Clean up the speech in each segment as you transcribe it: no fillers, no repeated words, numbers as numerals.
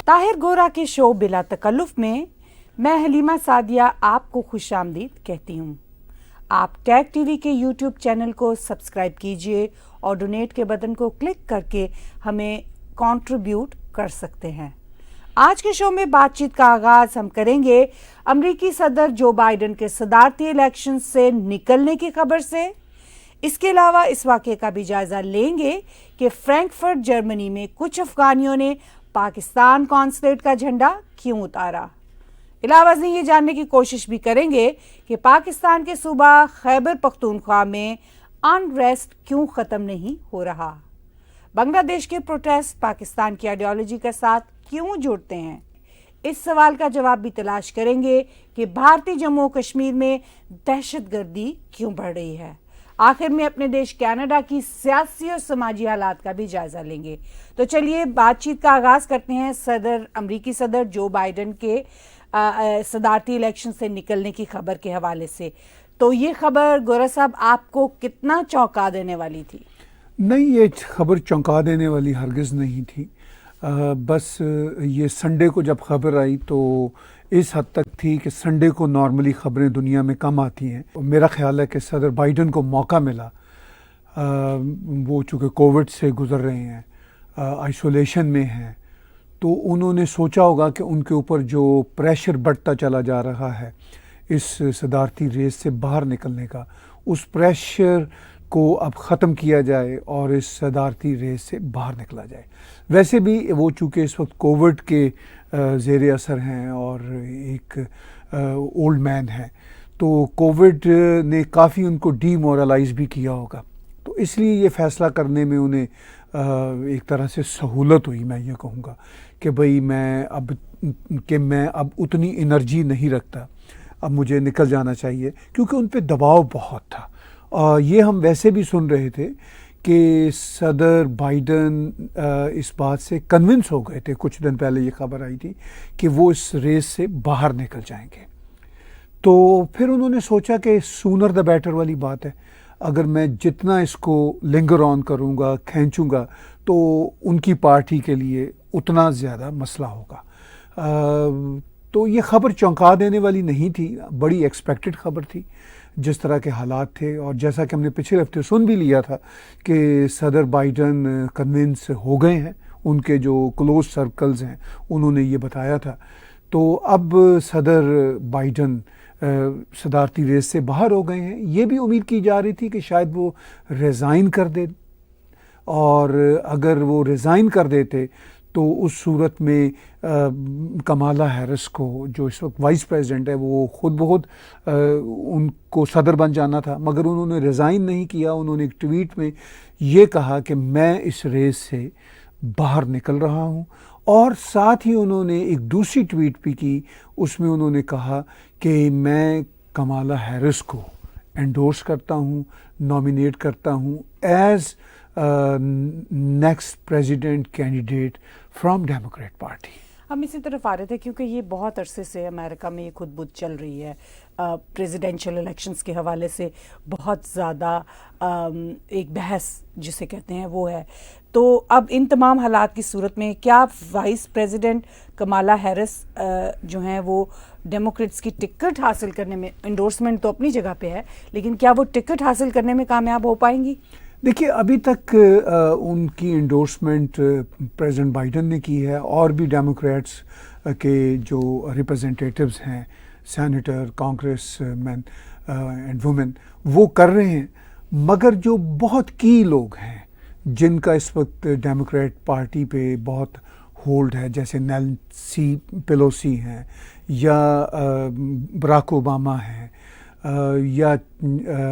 ताहिर गोरा के शो बिला तकल्लुफ में मैं हलीमा सादिया आपको खुशामदीद कहती हूँ। आप टैग टीवी के यूट्यूब चैनल को सब्सक्राइब कीजिए और डोनेट के बटन को क्लिक करके हमें कंट्रीब्यूट कर सकते हैं। आज के शो में बातचीत का आगाज हम करेंगे अमेरिकी सदर जो बाइडेन के सदारती इलेक्शन से निकलने की खबर से। इसके अलावा इस वाक़े का भी जायजा लेंगे कि फ्रैंकफर्ट जर्मनी में कुछ अफगानियों ने पाकिस्तान कॉन्सुलेट का झंडा क्यों उतारा। इलावा से ये जानने की कोशिश भी करेंगे कि पाकिस्तान के सूबा खैबर पख्तूनख्वा में अनरेस्ट क्यों खत्म नहीं हो रहा। बांग्लादेश के प्रोटेस्ट पाकिस्तान की आइडियोलॉजी के साथ क्यों जुड़ते हैं। इस सवाल का जवाब भी तलाश करेंगे कि भारतीय जम्मू कश्मीर में दहशतगर्दी क्यों बढ़ रही है। आखिर में अपने देश कनाडा की सियासी और समाजी हालात का भी जायजा लेंगे। तो चलिए बातचीत का आगाज करते हैं अमेरिकी सदर जो बाइडेन के सदारती इलेक्शन से निकलने की खबर के हवाले से। तो ये खबर गोरा साहब आपको कितना चौंका देने वाली थी? नहीं, ये खबर चौंका देने वाली हरगिज़ नहीं थी। बस ये संडे को जब खबर आई तो इस हद तक थी कि संडे को नॉर्मली खबरें दुनिया में कम आती हैं। मेरा ख्याल है कि सदर बाइडेन को मौका मिला, वो चूँकि कोविड से गुज़र रहे हैं, आइसोलेशन में हैं, तो उन्होंने सोचा होगा कि उनके ऊपर जो प्रेशर बढ़ता चला जा रहा है इस सदारती रेस से बाहर निकलने का, उस प्रेशर को अब ख़त्म किया जाए और इस सदारती रेस से बाहर निकला जाए। वैसे भी वो चूँकि इस वक्त कोविड के ज़ेर असर हैं और एक ओल्ड मैन है, तो कोविड ने काफ़ी उनको डीमोरलाइज भी किया होगा, तो इसलिए ये फ़ैसला करने में उन्हें एक तरह से सहूलत हुई। मैं ये कहूँगा कि भाई मैं अब उतनी एनर्जी नहीं रखता, अब मुझे निकल जाना चाहिए, क्योंकि उन पे दबाव बहुत था। ये हम वैसे भी सुन रहे थे कि सदर बाइडेन इस बात से कन्विंस हो गए थे, कुछ दिन पहले ये खबर आई थी कि वो इस रेस से बाहर निकल जाएंगे। तो फिर उन्होंने सोचा कि सूनर द बेटर वाली बात है, अगर मैं जितना इसको लिंगर ऑन करूँगा, खींचूँगा, तो उनकी पार्टी के लिए उतना ज़्यादा मसला होगा। तो ये खबर चौंका देने वाली नहीं थी, बड़ी एक्सपेक्टेड खबर थी जिस तरह के हालात थे, और जैसा कि हमने पिछले हफ्ते सुन भी लिया था कि सदर बाइडेन कन्विंस हो गए हैं, उनके जो क्लोज सर्कल्स हैं उन्होंने ये बताया था। तो अब सदर बाइडेन सदारती रेस से बाहर हो गए हैं। ये भी उम्मीद की जा रही थी कि शायद वो रिज़ाइन कर दे, और अगर वो रिज़ाइन कर देते तो उस सूरत में कमाला हैरिस को, जो इस वक्त वाइस प्रेसिडेंट है, वो खुद बहुत उनको सदर बन जाना था, मगर उन्होंने रिज़ाइन नहीं किया। उन्होंने एक ट्वीट में ये कहा कि मैं इस रेस से बाहर निकल रहा हूँ, और साथ ही उन्होंने एक दूसरी ट्वीट भी की, उसमें उन्होंने कहा कि मैं कमाला हैरिस को एंडोर्स करता हूँ, नॉमिनेट करता हूँ as next president candidate from Democrat party. हम इसी तरफ आ रहे थे क्योंकि ये बहुत अरसे से अमेरिका में ये खुदबुद चल रही है। प्रेसिडेंशियल इलेक्शंस के हवाले से बहुत ज़्यादा एक बहस जिसे कहते हैं वो है। तो अब इन तमाम हालात की सूरत में क्या वाइस प्रेसिडेंट कमाला हैरिस जो हैं वो डेमोक्रेट्स की टिकट हासिल करने में, एंडोर्समेंट तो अपनी जगह पे है, लेकिन क्या वो टिकट हासिल करने में कामयाब हो पाएंगी? देखिए, अभी तक उनकी एंडोर्समेंट प्रेसिडेंट बाइडेन ने की है, और भी डेमोक्रेट्स के जो रिप्रेजेंटेटिव्स हैं, सेनेटर, कांग्रेसमैन एंड वुमेन, वो कर रहे हैं। मगर जो बहुत की लोग हैं जिनका इस वक्त डेमोक्रेट पार्टी पे बहुत होल्ड है, जैसे नैंसी पेलोसी हैं, या बराक ओबामा हैं, या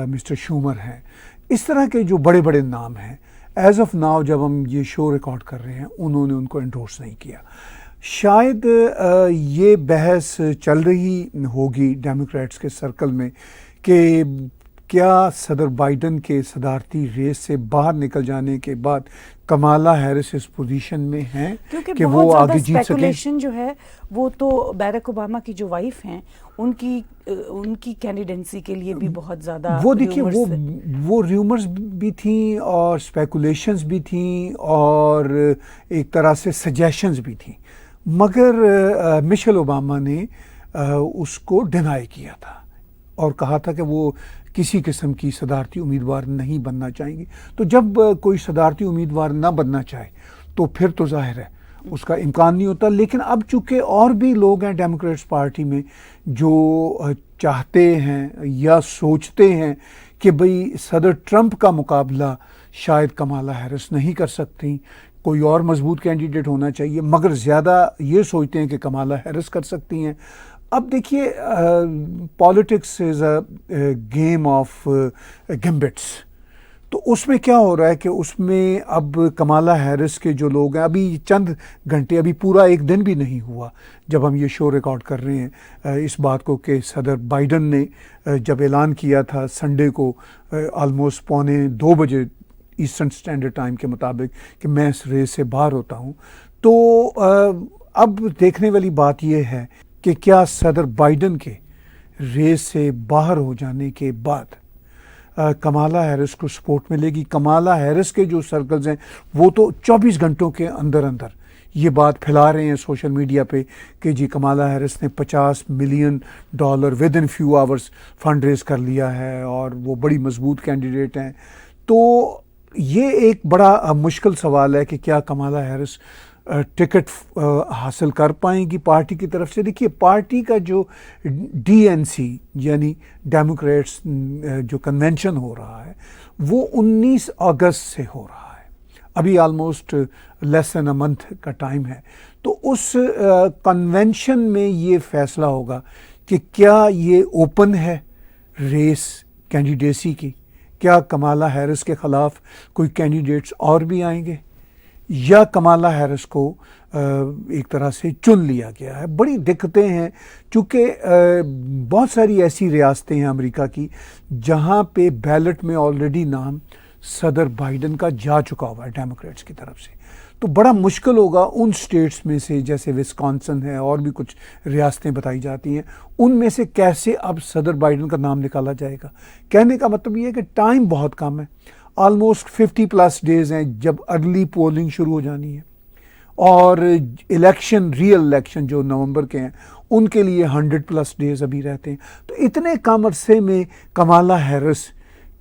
मिस्टर शूमर हैं, इस तरह के जो बड़े बड़े नाम हैं, एज ऑफ नाउ जब हम ये शो रिकॉर्ड कर रहे हैं, उन्होंने उनको एंडोर्स नहीं किया। शायद ये बहस चल रही होगी डेमोक्रेट्स के सर्कल में कि क्या सदर बाइडेन के सदारती रेस से बाहर निकल जाने के बाद कमाला हैरिस इस पोजीशन में हैं कि वो आगे जीत सकें। जो है वो तो बैरक ओबामा की जो वाइफ हैं उनकी कैंडिडेंसी के लिए भी बहुत ज़्यादा वो देखिए वो र्यूमर्स भी थी और स्पेकुलेशंस भी थी और एक तरह से सजेशंस भी थी। मगर मिशेल ओबामा ने उसको डिनाई किया था और कहा था कि वो किसी किस्म की सदारती उम्मीदवार नहीं बनना चाहेंगी। तो जब कोई सदारती उम्मीदवार ना बनना चाहे तो फिर तो जाहिर है उसका इम्कान नहीं होता। लेकिन अब चूंकि और भी लोग हैं डेमोक्रेट्स पार्टी में जो चाहते हैं या सोचते हैं कि भाई सदर ट्रंप का मुकाबला शायद कमाला हैरिस नहीं कर सकती, कोई और मजबूत कैंडिडेट होना चाहिए, मगर ज़्यादा ये सोचते हैं कि कमाला हैरिस कर सकती हैं। अब देखिए politics is a game of gambits. तो उसमें क्या हो रहा है कि उसमें अब कमाला हैरिस के जो लोग हैं, अभी चंद घंटे, अभी पूरा एक दिन भी नहीं हुआ जब हम ये शो रिकॉर्ड कर रहे हैं इस बात को कि सदर बाइडन ने जब ऐलान किया था संडे को ऑलमोस्ट 1:45 ईस्टर्न स्टैंडर्ड टाइम के मुताबिक कि मैं इस रेस से बाहर होता हूँ। तो अब देखने वाली बात यह है कि क्या सदर बाइडन के रेस से बाहर हो जाने के बाद कमाला हैरिस को सपोर्ट मिलेगी। कमाला हैरिस के जो सर्कल्स हैं वो तो 24 घंटों के अंदर अंदर ये बात फैला रहे हैं सोशल मीडिया पे कि जी कमाला हैरिस ने $50 million within few hours fund raise कर लिया है और वो बड़ी मजबूत कैंडिडेट हैं। तो ये एक बड़ा मुश्किल सवाल है कि क्या कमाला हैरिस टिकट हासिल कर पाएंगी पार्टी की तरफ से। देखिए पार्टी का जो DNC यानी डेमोक्रेट्स जो कन्वेंशन हो रहा है वो 19 अगस्त से हो रहा है, अभी almost less than a month का टाइम है। तो उस कन्वेंशन में ये फैसला होगा कि क्या ये ओपन है रेस कैंडिडेसी की, क्या कमाला हैरिस के खिलाफ कोई कैंडिडेट्स और भी आएंगे या कमाला हैरिस को एक तरह से चुन लिया गया है। बड़ी दिक्कतें हैं चूँकि बहुत सारी ऐसी रियासतें हैं अमेरिका की जहाँ पे बैलेट में ऑलरेडी नाम सदर बाइडन का जा चुका हुआ है डेमोक्रेट्स की तरफ से। तो बड़ा मुश्किल होगा उन स्टेट्स में से, जैसे विस्कॉन्सन है और भी कुछ रियासतें बताई जाती हैं, उनमें से कैसे अब सदर बाइडन का नाम निकाला जाएगा। कहने का मतलब ये है कि टाइम बहुत कम है, ऑलमोस्ट 50+ डेज हैं जब अर्ली पोलिंग शुरू हो जानी है और इलेक्शन रियल इलेक्शन जो नवंबर के हैं उनके लिए 100+ डेज अभी रहते हैं। तो इतने कम अरसे में कमाला हैरिस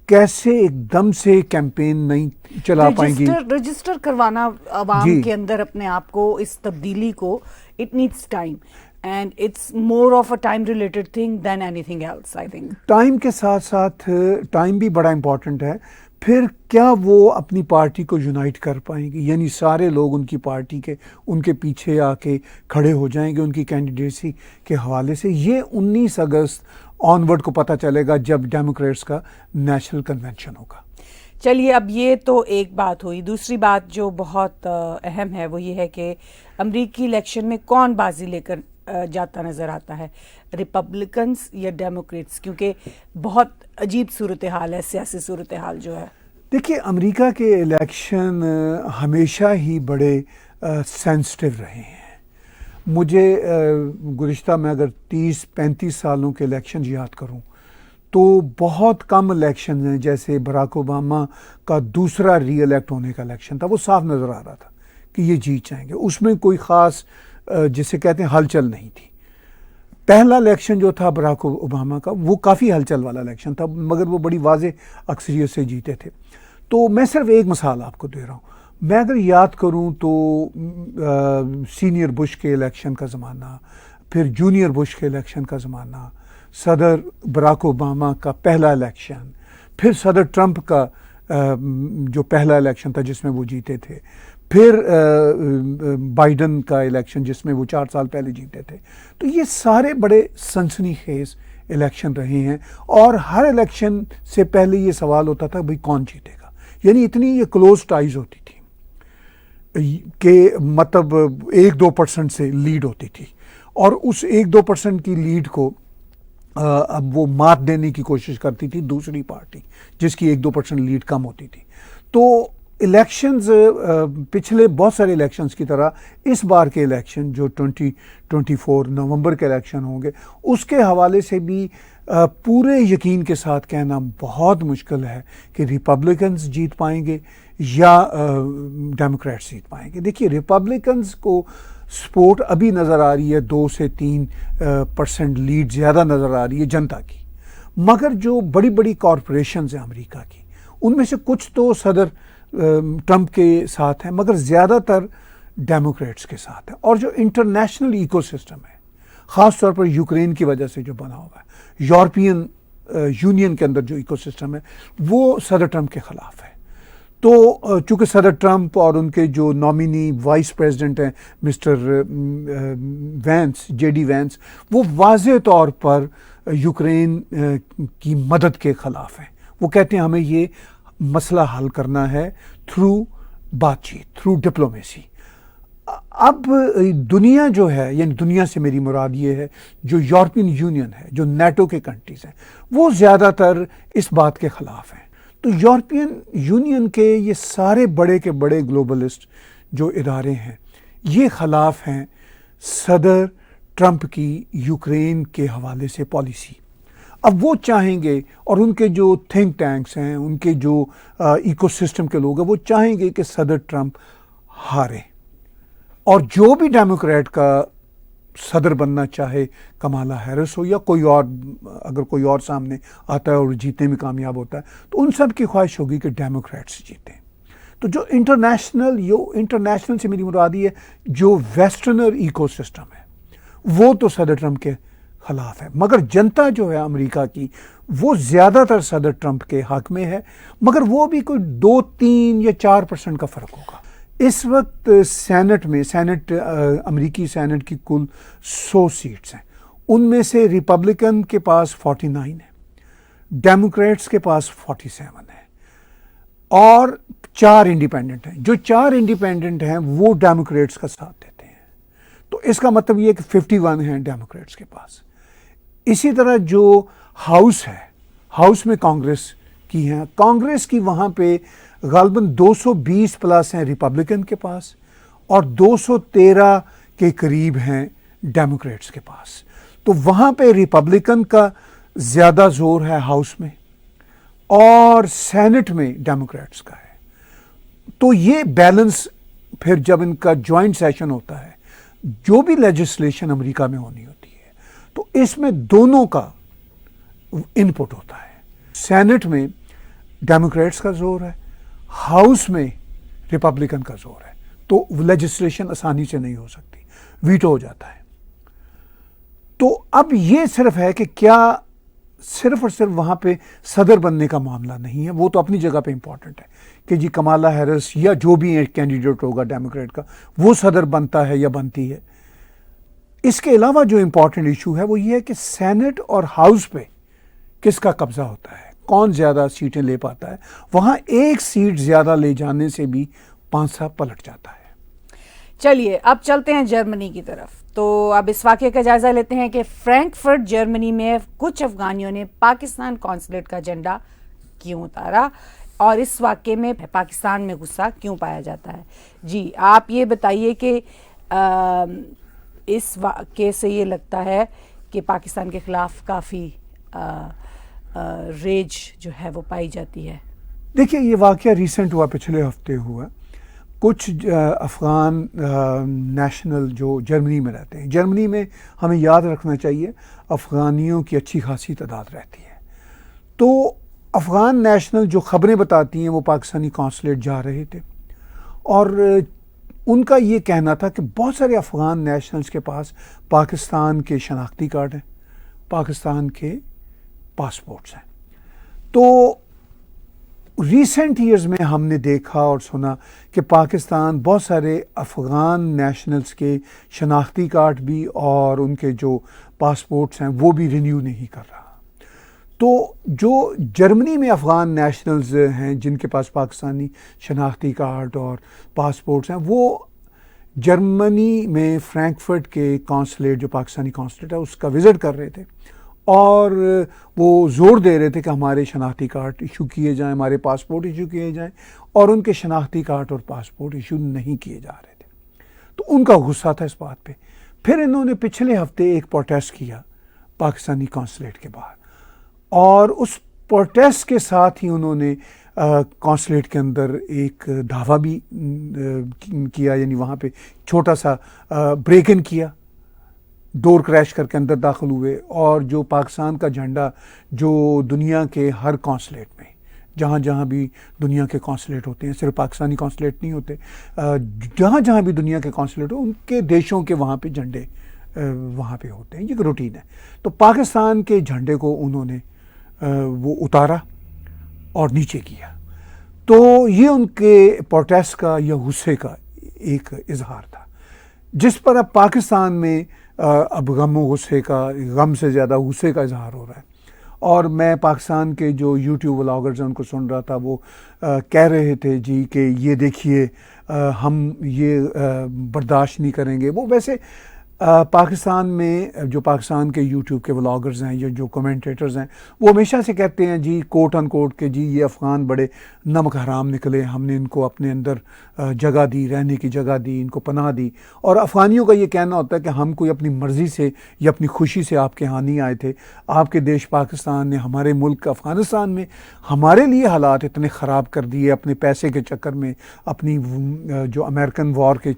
कैसे एकदम से कैंपेन नहीं चला पाएंगी। रजिस्टर करवाना आवाम के अंदर अपने आप को, इस तब्दीली को, it needs time and it's more of a time related thing than anything else I think। Time के साथ साथ टाइम भी बड़ा इंपॉर्टेंट है। फिर क्या वो अपनी पार्टी को यूनाइट कर पाएंगे, यानी सारे लोग उनकी पार्टी के उनके पीछे आके खड़े हो जाएंगे उनकी कैंडिडेसी के हवाले से। ये 19 अगस्त ऑनवर्ड को पता चलेगा जब डेमोक्रेट्स का नेशनल कन्वेंशन होगा। चलिए, अब ये तो एक बात हुई। दूसरी बात जो बहुत अहम है वो ये है कि अमरीकी इलेक्शन में कौन बाजी लेकर जाता नजर आता है, रिपब्लिकन्स या डेमोक्रेट्स, क्योंकि बहुत अजीब सूरत हाल है, सियासी सूरत हाल जो है। देखिए अमेरिका के इलेक्शन हमेशा ही बड़े सेंसिटिव रहे हैं। मुझे गुज़िश्ता में अगर 30-35 सालों के इलेक्शन याद करूं तो बहुत कम इलेक्शन हैं, जैसे बराक ओबामा का दूसरा री इलेक्ट होने का इलेक्शन था, वो साफ नज़र आ रहा था कि ये जीत जाएंगे, उसमें कोई ख़ास जिसे कहते हैं हलचल नहीं थी। पहला इलेक्शन जो था बराक ओबामा का वो काफ़ी हलचल वाला इलेक्शन था, मगर वो बड़ी वाज़े अक्सरियत से जीते थे। तो मैं सिर्फ एक मिसाल आपको दे रहा हूँ। मैं अगर याद करूँ तो सीनियर बुश के इलेक्शन का ज़माना, फिर जूनियर बुश के इलेक्शन का ज़माना, सदर बराक ओबामा का पहला इलेक्शन, फिर सदर ट्रंप का जो पहला इलेक्शन था जिसमें वो जीते थे, फिर बाइडन का इलेक्शन जिसमें वो 4 साल पहले जीते थे। तो ये सारे बड़े सनसनीखेज इलेक्शन रहे हैं और हर इलेक्शन से पहले ये सवाल होता था भाई कौन जीतेगा, यानी इतनी ये क्लोज टाइज होती थी कि मतलब 1-2% से लीड होती थी और उस 1-2% की लीड को अब वो मात देने की कोशिश करती थी दूसरी पार्टी जिसकी 1-2% लीड कम होती थी। तो इलेक्शंस पिछले बहुत सारे इलेक्शंस की तरह इस बार के इलेक्शन जो 2024 नवंबर के इलेक्शन होंगे उसके हवाले से भी पूरे यकीन के साथ कहना बहुत मुश्किल है कि रिपब्लिकन्स जीत पाएंगे या डेमोक्रेट्स जीत पाएंगे। देखिए रिपब्लिकन्स को सपोर्ट अभी नज़र आ रही है 2 से 3% लीड ज़्यादा नज़र आ रही है जनता की। मगर जो बड़ी बड़ी कॉरपोरेशंस हैं अमेरिका की, उनमें से कुछ तो सदर ट्रंप के साथ हैं, मगर ज़्यादातर डेमोक्रेट्स के साथ है। और जो इंटरनेशनल इकोसिस्टम है, ख़ास तौर पर यूक्रेन की वजह से जो बना हुआ है, यूरोपियन यूनियन के अंदर जो इकोसिस्टम है, वो सदर ट्रंप के ख़िलाफ़ है। तो चूँकि सदर ट्रंप और उनके जो नॉमिनी वाइस प्रेसिडेंट हैं मिस्टर वैंस, जेडी वैंस, वो वाज़े तौर पर यूक्रेन की मदद के ख़िलाफ़ हैं। वो कहते हैं हमें ये मसला हल करना है थ्रू बातचीत, थ्रू डिप्लोमेसी। अब दुनिया जो है, यानी दुनिया से मेरी मुराद ये है जो यूरोपियन यूनियन है, जो नेटो के कंट्रीज़ हैं, वो ज़्यादातर इस बात के ख़िलाफ़ हैं। तो यूरोपियन यूनियन के ये सारे बड़े के बड़े ग्लोबलिस्ट जो इदारे हैं, ये ख़िलाफ़ हैं सदर ट्रंप की यूक्रेन के हवाले से पॉलिसी। अब वो चाहेंगे, और उनके जो थिंक टैंक्स हैं, उनके जो इकोसिस्टम के लोग हैं, वो चाहेंगे कि सदर ट्रंप हारे। और जो भी डेमोक्रेट का सदर बनना चाहे, कमाला हैरिस हो या कोई और, अगर कोई और सामने आता है और जीतने में कामयाब होता है, तो उन सब की ख्वाहिश होगी कि डेमोक्रेट्स जीतें। तो जो इंटरनेशनल से मेरी मुराद है जो वेस्टर्नर इकोसिस्टम है, वो तो सदर ट्रंप के खिलाफ है। मगर जनता जो है अमेरिका की, वो ज़्यादातर सदर ट्रंप के हक में है, मगर वो भी कोई 2, 3 या 4% का फ़र्क होगा। इस वक्त अमेरिकी सेनेट की कुल 100 सीट्स हैं, उनमें से रिपब्लिकन के पास 49 है, डेमोक्रेट्स के पास 47 है, और 4 इंडिपेंडेंट हैं। जो 4 इंडिपेंडेंट हैं वो डेमोक्रेट्स का साथ देते हैं। तो इसका मतलब ये कि 51 हैं डेमोक्रेट्स के पास। इसी तरह जो हाउस है, हाउस में कांग्रेस की हैं, कांग्रेस की वहाँ पे गालबन 220 प्लस हैं रिपब्लिकन के पास, और 213 के करीब हैं डेमोक्रेट्स के पास। तो वहाँ पे रिपब्लिकन का ज़्यादा जोर है हाउस में, और सेनेट में डेमोक्रेट्स का है। तो ये बैलेंस फिर जब इनका जॉइंट सेशन होता है, जो भी लेजिस्लेशन अमेरिका में होनी होती है, तो इसमें दोनों का इनपुट होता है। सेनेट में डेमोक्रेट्स का जोर है, हाउस में रिपब्लिकन का जोर है। तो लेजिस्लेशन आसानी से नहीं हो सकती, वीटो हो जाता है। तो अब ये सिर्फ है कि क्या सिर्फ और सिर्फ वहाँ पे सदर बनने का मामला नहीं है, वो तो अपनी जगह पे इम्पॉर्टेंट है कि जी कमाला हैरिस या जो भी एक कैंडिडेट होगा डेमोक्रेट का, वो सदर बनता है या बनती है। इसके अलावा जो इम्पॉर्टेंट इशू है वो ये है कि सेनेट और हाउस पे किसका कब्जा होता है, कौन ज़्यादा सीटें ले पाता है। वहाँ एक सीट ज़्यादा ले जाने से भी पांसा पलट जाता है। चलिए अब चलते हैं जर्मनी की तरफ। तो अब इस वाक़े का जायजा लेते हैं कि फ्रैंकफर्ट जर्मनी में कुछ अफगानियों ने पाकिस्तान कॉन्सुलेट का झंडा क्यों उतारा, और इस वाक़े में पाकिस्तान में गुस्सा क्यों पाया जाता है। जी आप ये बताइए कि इस वाक़े से ये लगता है कि पाकिस्तान के ख़िलाफ़ काफ़ी रेज जो है वो पाई जाती है। देखिए ये वाक़या रिसेंट हुआ, पिछले हफ्ते हुआ। कुछ अफ़गान नेशनल जो जर्मनी में रहते हैं, जर्मनी में हमें याद रखना चाहिए अफ़गानियों की अच्छी खासी तादाद रहती है। तो अफ़गान नेशनल जो ख़बरें बताती हैं वो पाकिस्तानी कॉन्सुलेट जा रहे थे, और उनका ये कहना था कि बहुत सारे अफ़गान नेशनल्स के पास पाकिस्तान के शनाख्ती कार्ड हैं, पाकिस्तान के पासपोर्ट्स हैं। तो रिसेंट ईयर्स में हमने देखा और सुना कि पाकिस्तान बहुत सारे अफ़गान नेशनल्स के शनाख्ती कार्ड भी और उनके जो पासपोर्ट्स हैं वो भी रिन्यू नहीं कर रहा। तो जो जर्मनी में अफ़गान नेशनल्स हैं जिनके पास पाकिस्तानी शनाख्ती कार्ड और पासपोर्ट्स हैं, वो जर्मनी में फ्रैंकफर्ट के कॉन्सुलेट, जो पाकिस्तानी कॉन्सुलेट है, उसका विज़िट कर रहे थे, और वो ज़ोर दे रहे थे कि हमारे शनाख्ती कार्ड इशू किए जाएं, हमारे पासपोर्ट इशू किए जाएं, और उनके शनाख्ती कार्ड और पासपोर्ट इशू नहीं किए जा रहे थे। तो उनका गुस्सा था इस बात पे। फिर इन्होंने पिछले हफ्ते एक प्रोटेस्ट किया पाकिस्तानी कॉन्सुलेट के बाहर, और उस प्रोटेस्ट के साथ ही उन्होंने कॉन्सुलेट के अंदर एक धावा भी किया, यानी वहाँ पे छोटा सा ब्रेक इन किया, डोर क्रैश करके अंदर दाखिल हुए। और जो पाकिस्तान का झंडा जो दुनिया के हर कॉन्सुलेट में, जहाँ जहाँ भी दुनिया के कॉन्सुलेट होते हैं, सिर्फ पाकिस्तानी कॉन्सुलेट नहीं होते, जहाँ जहाँ भी दुनिया के कॉन्सुलेट हो उनके देशों के वहाँ पे झंडे वहाँ पे होते हैं, ये एक रूटीन है। तो पाकिस्तान के झंडे को उन्होंने वो उतारा और नीचे किया। तो ये उनके प्रोटेस्ट का या गुस्से का एक इजहार था, जिस पर अब पाकिस्तान में अब गम और गुस्से का, गम से ज़्यादा गुस्से का इजहार हो रहा है। और मैं पाकिस्तान के जो यूट्यूब व्लॉगर्स हैं उनको सुन रहा था, वो कह रहे थे जी कि ये देखिए हम ये बर्दाश्त नहीं करेंगे। वो वैसे पाकिस्तान में जो पाकिस्तान के यूट्यूब के व्लॉगर्स हैं, जो कमेंटेटर्स हैं, वो हमेशा से कहते हैं जी कोट अन कोट के जी ये अफ़गान बड़े नमक हराम निकले, हमने इनको अपने अंदर जगह दी, रहने की जगह दी, इनको पनाह दी। और अफ़गानियों का ये कहना होता है कि हम कोई अपनी मर्ज़ी से या अपनी खुशी से आपके यहाँ नहीं आए थे, आपके देश पाकिस्तान ने हमारे मुल्क अफ़गानिस्तान में हमारे लिए हालात इतने ख़राब कर दिए अपने पैसे के चक्कर में, अपनी जो अमेरिकन वॉर के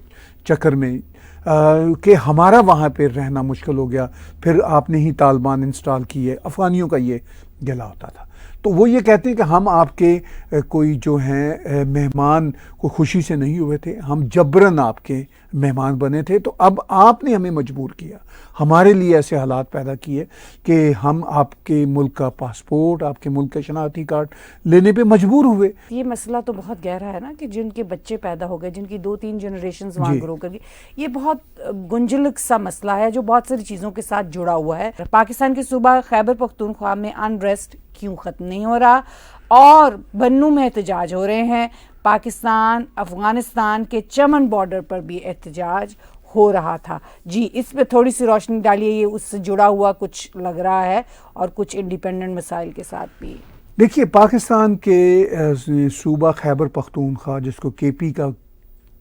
चक्कर में, कि हमारा वहाँ पे रहना मुश्किल हो गया, फिर आपने ही तालिबान इंस्टॉल किए। अफ़गानियों का ये गिला होता था। तो वो ये कहते हैं कि हम आपके कोई जो हैं मेहमान को खुशी से नहीं हुए थे, हम जबरन आपके मेहमान बने थे। तो अब आपने हमें मजबूर किया, हमारे लिए ऐसे हालात पैदा किए कि हम आपके मुल्क का पासपोर्ट, आपके मुल्क का शनाख्ती कार्ड लेने पे मजबूर हुए। ये मसला तो बहुत गहरा है ना, कि जिनके बच्चे पैदा हो गए, जिनकी 2-3 जनरेशंस वहाँ ग्रो कर गई, ये बहुत गुंजलक सा मसला है जो बहुत सारी चीज़ों के साथ जुड़ा हुआ है। पाकिस्तान के सूबा खैबर पख्तूनख्वा में अनरेस्ट क्यों ख़त्म नहीं हो रहा, और बन्नू में एहतजाज हो रहे हैं। पाकिस्तान अफगानिस्तान के चमन बॉर्डर पर भी एहतजाज हो रहा था। जी, इस पे थोड़ी सी रोशनी डालिए, ये उससे जुड़ा हुआ कुछ लग रहा है और कुछ इंडिपेंडेंट मसाइल के साथ भी। देखिए, पाकिस्तान के सूबा खैबर पख्तूनख्वा, जिसको केपी का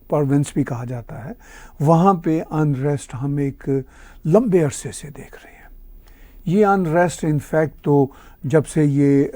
प्रोविंस भी कहा जाता है, वहाँ पे अनरेस्ट हम एक लंबे अरसे से देख रहे हैं। ये अनरेस्ट इनफैक्ट तो जब से ये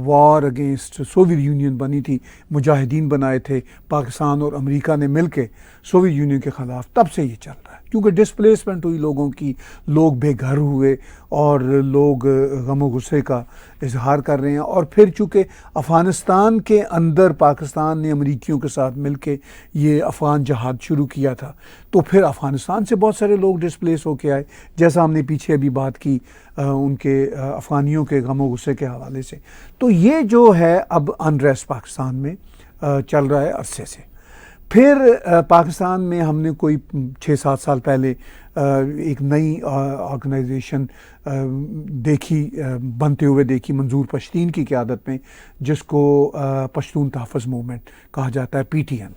वॉर अगेंस्ट सोवियत यूनियन बनी थी, मुजाहिदीन बनाए थे पाकिस्तान और अमेरिका ने मिलके सोवियत यूनियन के ख़िलाफ़, तब से ये चल रहा है। क्योंकि डिस्प्लेसमेंट हुई लोगों की, लोग बेघर हुए और लोग गम गुस्से का इजहार कर रहे हैं। और फिर चूँकि अफ़गानिस्तान के अंदर पाकिस्तान ने अमरीकियों के साथ मिलके ये अफ़गान जहाद शुरू किया था, तो फिर अफ़गानिस्तान से बहुत सारे लोग डिस्प्लेस होके आए, जैसा हमने पीछे अभी बात की उनके अफ़गानियों के गम गुस्से के हवाले से। तो ये जो है अब अनरेस्ट पाकिस्तान में चल रहा है अरसे से। फिर पाकिस्तान में हमने कोई 6-7 साल पहले एक नई ऑर्गेनाइजेशन देखी, बनते हुए देखी, मंजूर पश्तीन की क़यादत में, जिसको पश्तून तहफ़्फ़ुज़ मूवमेंट कहा जाता है, PTN।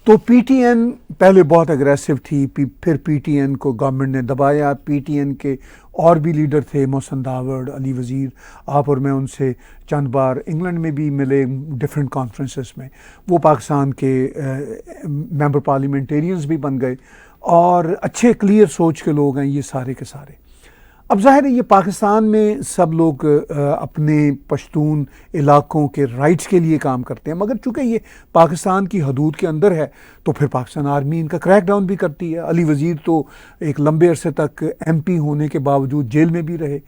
तो PTN पहले बहुत एग्रेसिव थी, फिर PTN को गवर्नमेंट ने दबाया। PTN के और भी लीडर थे, मोहसिन दावड़, अली वज़ीर, आप और मैं उनसे चंद बार इंग्लैंड में भी मिले डिफरेंट कॉन्फ्रेंसेस में। वो पाकिस्तान के मेंबर पार्लियामेंटेरियंस भी बन गए और अच्छे क्लियर सोच के लोग हैं ये सारे के सारे। अब ज़ाहिर है ये पाकिस्तान में सब लोग अपने पश्तून इलाकों के राइट्स के लिए काम करते हैं, मगर चूँकि ये पाकिस्तान की हदूद के अंदर है तो फिर पाकिस्तान आर्मी इनका क्रैक डाउन भी करती है। अली वज़ीर तो एक लंबे अरसे तक MP होने के बावजूद जेल में भी रहे।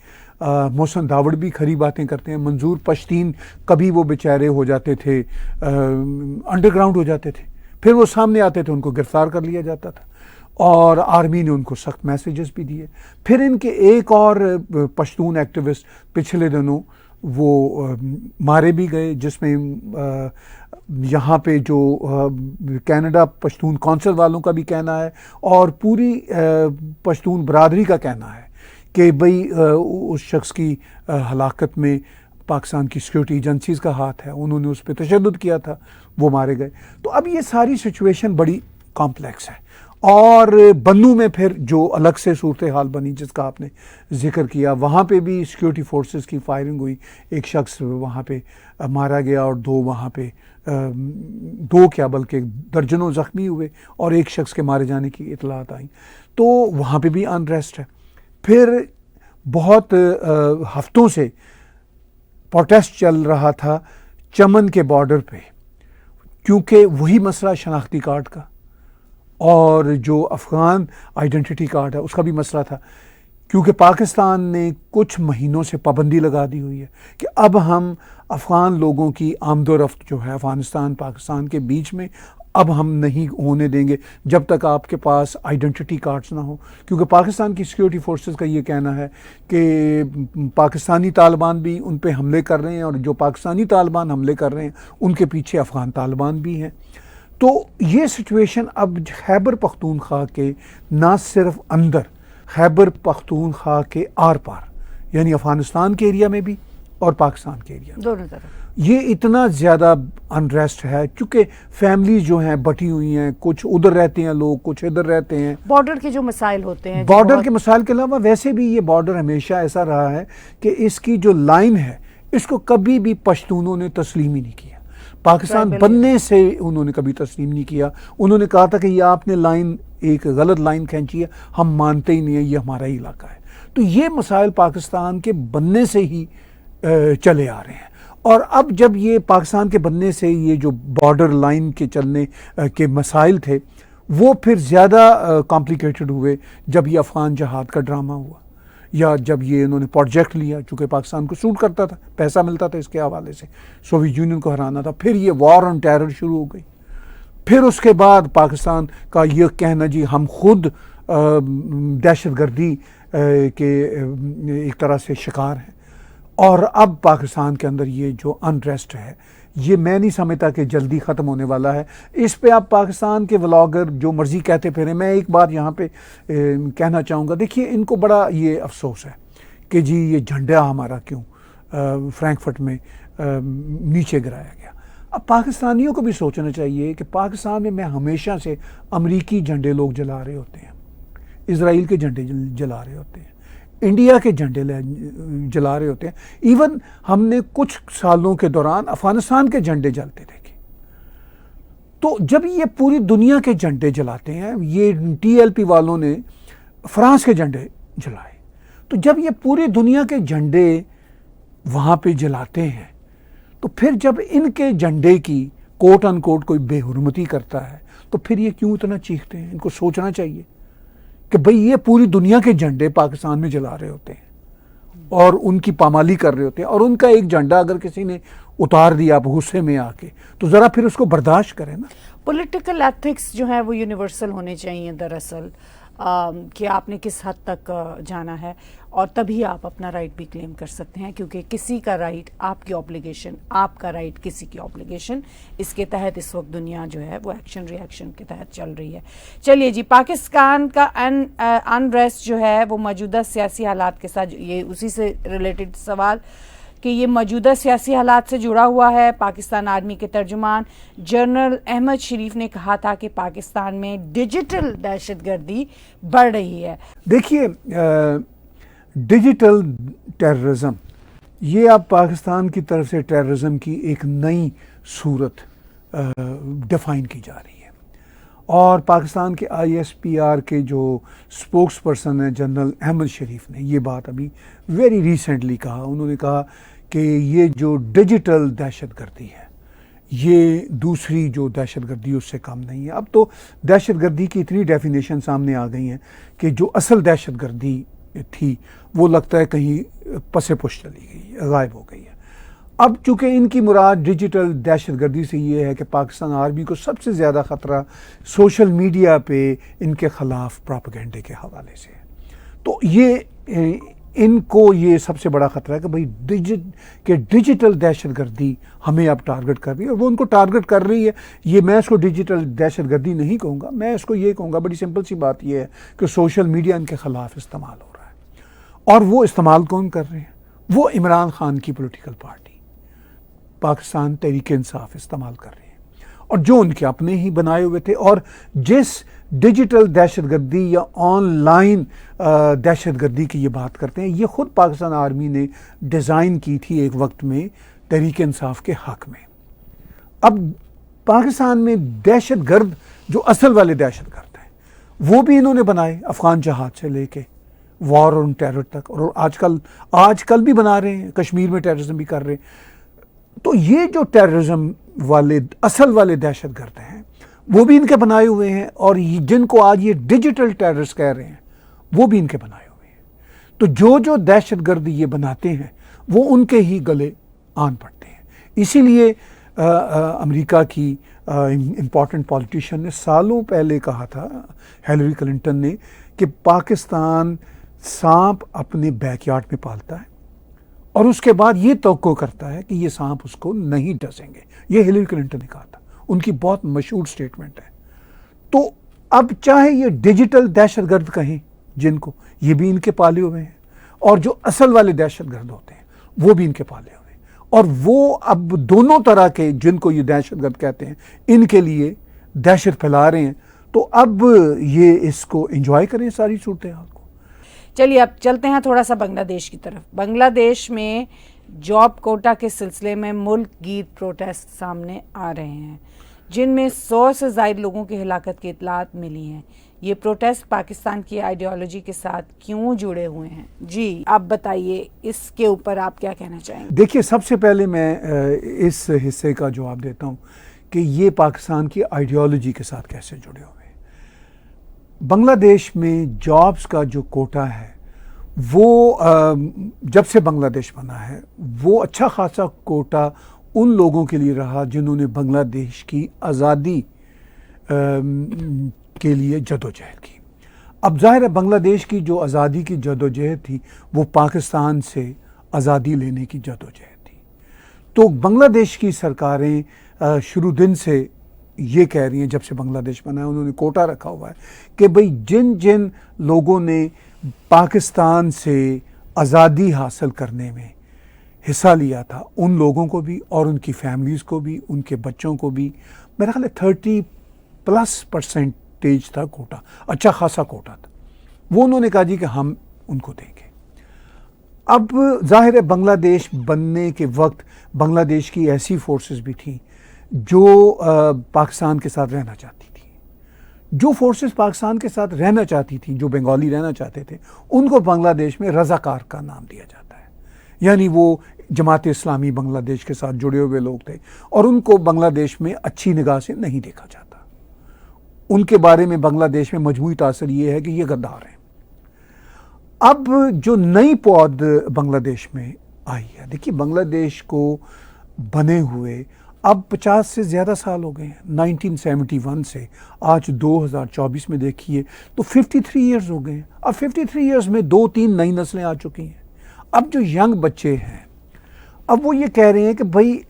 मोहसिन दावड़ भी खरी बातें करते हैं। मंजूर पश्तीन कभी वो बेचारे हो जाते थे, अंडरग्राउंड हो जाते थे, फिर वो सामने आते थे, उनको गिरफ्तार कर लिया जाता था और आर्मी ने उनको सख्त मैसेजेस भी दिए। फिर इनके एक और पश्तून एक्टिविस्ट पिछले दिनों वो मारे भी गए, जिसमें यहाँ पे जो कनाडा पश्तून कौंसिल वालों का भी कहना है और पूरी पश्तून बरादरी का कहना है कि भाई उस शख्स की हलाकत में पाकिस्तान की सिक्योरिटी एजेंसीज़ का हाथ है, उन्होंने उस पर तशद्दुद किया था, वो मारे गए। तो अब ये सारी सिचुएशन बड़ी कॉम्प्लेक्स है। और बन्नू में फिर जो अलग से सूरत हाल बनी जिसका आपने जिक्र किया, वहाँ पे भी सिक्योरिटी फोर्सेस की फायरिंग हुई, एक शख्स वहाँ पे मारा गया और दो क्या बल्कि दर्जनों ज़ख्मी हुए और एक शख्स के मारे जाने की इतलात आई। तो वहाँ पे भी अनरेस्ट है। फिर बहुत हफ्तों से प्रोटेस्ट चल रहा था चमन के बॉर्डर पे, क्योंकि वही मसला शनाख्ती कार्ड का और जो अफ़गान आइडेंटिटी कार्ड है उसका भी मसला था, क्योंकि पाकिस्तान ने कुछ महीनों से पाबंदी लगा दी हुई है कि अब हम अफ़गान लोगों की आमदोरफ्त जो है अफ़गानिस्तान पाकिस्तान के बीच में अब हम नहीं होने देंगे जब तक आपके पास आइडेंटिटी कार्ड्स ना हो, क्योंकि पाकिस्तान की सिक्योरिटी फोर्सेस का ये कहना है कि पाकिस्तानी तालिबान भी उन पे हमले कर रहे हैं और जो पाकिस्तानी तालिबान हमले कर रहे हैं उनके पीछे अफ़गान तालिबान भी हैं। तो ये सिचुएशन अब खैबर पख्तूनख्वा के ना सिर्फ अंदर, खैबर पख्तूनख्वा के आर पार यानी अफ़गानिस्तान के एरिया में भी और पाकिस्तान के एरिया में, दोनों तरफ ये इतना ज़्यादा अनरेस्ट है, क्योंकि फैमिलीज जो हैं बटी हुई हैं, कुछ उधर रहते हैं लोग, कुछ इधर रहते हैं। बॉर्डर के जो मसाइल होते हैं, बॉर्डर के मसाइल के अलावा वैसे भी ये बॉर्डर हमेशा ऐसा रहा है कि इसकी जो लाइन है इसको कभी भी पश्तूनों ने तस्लीम ही नहीं किया। पाकिस्तान बनने से उन्होंने कभी तस्लीम नहीं किया। उन्होंने कहा था कि ये आपने लाइन एक गलत लाइन खींची है, हम मानते ही नहीं है, ये हमारा ही इलाका है। तो ये मसाइल पाकिस्तान के बनने से ही चले आ रहे हैं। और अब जब ये पाकिस्तान के बनने से ये जो बॉर्डर लाइन के चलने के मसाइल थे वो फिर ज़्यादा कॉम्प्लिकेटेड हुए जब ये अफ़गान जहाद का ड्रामा हुआ, या जब ये इन्होंने प्रोजेक्ट लिया, चूँकि पाकिस्तान को सूट करता था, पैसा मिलता था इसके हवाले से, सोवियत यूनियन को हराना था। फिर ये वॉर ऑन टेरर शुरू हो गई। फिर उसके बाद पाकिस्तान का ये कहना जी हम खुद दहशतगर्दी के एक तरह से शिकार हैं। और अब पाकिस्तान के अंदर ये जो अनरेस्ट है ये मैं नहीं समझता कि जल्दी ख़त्म होने वाला है। इस पे आप पाकिस्तान के व्लॉगर जो मर्ज़ी कहते फिरें। मैं एक बात यहाँ पे कहना चाहूँगा, देखिए इनको बड़ा ये अफसोस है कि जी ये झंडा हमारा क्यों फ्रैंकफर्ट में नीचे गिराया गया। अब पाकिस्तानियों को भी सोचना चाहिए कि पाकिस्तान में मैं हमेशा से अमरीकी झंडे लोग जला रहे होते हैं, इजराइल के झंडे जला रहे होते हैं, इंडिया के झंडे जला रहे होते हैं। इवन हमने कुछ सालों के दौरान अफगानिस्तान के झंडे जलते देखे। तो जब ये पूरी दुनिया के झंडे जलाते हैं, ये टीएलपी वालों ने फ्रांस के झंडे जलाए, तो जब ये पूरी दुनिया के झंडे वहाँ पे जलाते हैं तो फिर जब इनके झंडे की कोट अनकोट कोई बेहुरमती करता है तो फिर ये क्यों इतना चीखते हैं। इनको सोचना चाहिए कि भाई ये पूरी दुनिया के झंडे पाकिस्तान में जला रहे होते हैं और उनकी पामाली कर रहे होते हैं, और उनका एक झंडा अगर किसी ने उतार दिया आप गुस्से में आके तो ज़रा फिर उसको बर्दाश्त करें ना। पॉलिटिकल एथिक्स जो है वो यूनिवर्सल होने चाहिए दरअसल, कि आपने किस हद तक जाना है और तभी आप अपना राइट भी क्लेम कर सकते हैं, क्योंकि किसी का राइट आपकी ऑब्लिगेशन, आपका राइट किसी की ऑब्लिगेशन। इसके तहत इस वक्त दुनिया जो है वो एक्शन रिएक्शन के तहत चल रही है। चलिए जी, पाकिस्तान का अनरेस्ट जो है वो मौजूदा सियासी हालात के साथ, ये उसी से रिलेटेड सवाल कि ये मौजूदा सियासी हालात से जुड़ा हुआ है। पाकिस्तान आर्मी के तर्जुमान जनरल अहमद शरीफ ने कहा था कि पाकिस्तान में डिजिटल दहशतगर्दी बढ़ रही है। देखिए डिजिटल टेररिज्म ये अब पाकिस्तान की तरफ से टेररिज्म की एक नई सूरत डिफाइन की जा रही है। और पाकिस्तान के ISPR के जो स्पोक्स पर्सन हैं जनरल अहमद शरीफ ने ये बात अभी वेरी रिसेंटली कहा। उन्होंने कहा कि ये जो डिजिटल दहशतगर्दी है ये दूसरी जो दहशतगर्दी उससे कम नहीं है। अब तो दहशतगर्दी की इतनी डेफिनेशन सामने आ गई हैं कि जो असल दहशतगर्दी थी वो लगता है कहीं पसे पुश चली गई, गायब हो गई है। अब चूँकि इनकी मुराद डिजिटल दहशतगर्दी से ये है कि पाकिस्तान आर्मी को सबसे ज़्यादा ख़तरा सोशल मीडिया पे इनके ख़िलाफ़ प्रोपेगेंडे के हवाले से है। तो ये इनको ये सबसे बड़ा ख़तरा है कि भाई डिजिटल दहशतगर्दी हमें अब टारगेट कर रही है, और वो उनको टारगेट कर रही है। ये मैं इसको डिजिटल दहशतगर्दी नहीं कहूँगा, मैं इसको ये कहूँगा, बड़ी सिंपल सी बात ये है कि सोशल मीडिया इनके ख़िलाफ़ इस्तेमाल हो रहा है। और वो इस्तेमाल कौन कर रहे हैं? वो इमरान खान की पॉलिटिकल पार्टी पाकिस्तान तहरीक-ए-इंसाफ इस्तेमाल कर रहे हैं, और जो उनके अपने ही बनाए हुए थे। और जिस डिजिटल दहशतगर्दी या ऑनलाइन दहशतगर्दी की ये बात करते हैं, ये ख़ुद पाकिस्तान आर्मी ने डिज़ाइन की थी एक वक्त में तहरीक-ए-इंसाफ के हक़ में। अब पाकिस्तान में दहशतगर्द जो असल वाले दहशतगर्द हैं वो भी इन्होंने बनाए, अफ़गान जहाद से लेके वॉर ऑन टेरर तक, और आजकल भी बना रहे हैं, कश्मीर में टेररिज्म भी कर रहे हैं। तो ये जो टेररिज्म वाले असल वाले दहशतगर्द हैं वो भी इनके बनाए हुए हैं, और जिनको आज ये डिजिटल टेररिस्ट कह रहे हैं वो भी इनके बनाए हुए हैं। तो जो जो दहशतगर्द ये बनाते हैं वो उनके ही गले आन पड़ते हैं। इसीलिए अमेरिका की इम्पॉर्टेंट पॉलिटिशियन ने सालों पहले कहा था, हिलरी क्लिंटन ने, कि पाकिस्तान सांप अपने बैकयार्ड में पालता है और उसके बाद ये तवक्को करता है कि ये सांप उसको नहीं डसेंगे। ये हिलरी क्लिंटन ने कहा था, उनकी बहुत मशहूर स्टेटमेंट है। तो अब चाहे ये डिजिटल दहशतगर्द कहें जिनको, ये भी इनके पाले हुए हैं, और जो असल वाले दहशतगर्द होते हैं वो भी इनके पाले हुए हैं। और वो अब दोनों तरह के जिनको ये दहशतगर्द कहते हैं इनके लिए दहशत फैला रहे हैं। तो अब ये इसको एंजॉय करें सारी सूरत हाल को। चलिए अब चलते हैं थोड़ा सा बांग्लादेश की तरफ। बांग्लादेश में जॉब कोटा के सिलसिले में मुल्क गीर प्रोटेस्ट सामने आ रहे हैं, जिनमें 100 से ज़ायद लोगों की हिलाकत की इतलात मिली हैं। ये प्रोटेस्ट पाकिस्तान की आइडियोलॉजी के साथ क्यों जुड़े हुए हैं? जी आप बताइए, इसके ऊपर आप क्या कहना चाहेंगे? देखिए, सबसे पहले मैं इस हिस्से का जवाब देता हूँ कि ये पाकिस्तान की आइडियोलॉजी के साथ कैसे जुड़े हुए हैं। बांग्लादेश में जॉब्स का जो कोटा है वो जब से बांग्लादेश बना है वो अच्छा खासा कोटा उन लोगों के लिए रहा जिन्होंने बांग्लादेश की आज़ादी के लिए जदोजहद की। अब जाहिर है बांग्लादेश की जो आज़ादी की जदोजहद थी वो पाकिस्तान से आज़ादी लेने की जदोजहद थी। तो बांग्लादेश की सरकारें शुरू दिन से ये कह रही हैं, जब से बांग्लादेश बना है उन्होंने कोटा रखा हुआ है कि भाई जिन जिन लोगों ने पाकिस्तान से आज़ादी हासिल करने में हिस्सा लिया था उन लोगों को भी और उनकी फैमिलीज़ को भी, उनके बच्चों को भी, मेरा ख्याल है 30+% था कोटा, अच्छा खासा कोटा था। वो उन्होंने कहा जी कि हम उनको देंगे। अब जाहिर है बांग्लादेश बनने के वक्त बांग्लादेश की ऐसी फोर्सेस भी थी जो पाकिस्तान के साथ रहना चाहती थी। जो फोर्सेस पाकिस्तान के साथ रहना चाहती थी, जो बंगाली रहना चाहते थे, उनको बांग्लादेश में रज़ाकार का नाम दिया जाता है। यानी वो जमात इस्लामी बांग्लादेश के साथ जुड़े हुए लोग थे और उनको बांग्लादेश में अच्छी निगाह से नहीं देखा जाता। उनके बारे में बांग्लादेश में मजमूई तासर ये है कि ये गद्दार हैं। अब जो नई पौध बांग्लादेश में आई है, देखिए बांग्लादेश को बने हुए अब 50 से ज़्यादा साल हो गए हैं। 1971 से आज 2024 में देखिए तो 53 ईयर्स हो गए हैं। अब 53 ईयर्स में 2-3 नई नस्लें आ चुकी हैं। अब जो यंग बच्चे हैं अब वो ये कह रहे हैं कि भाई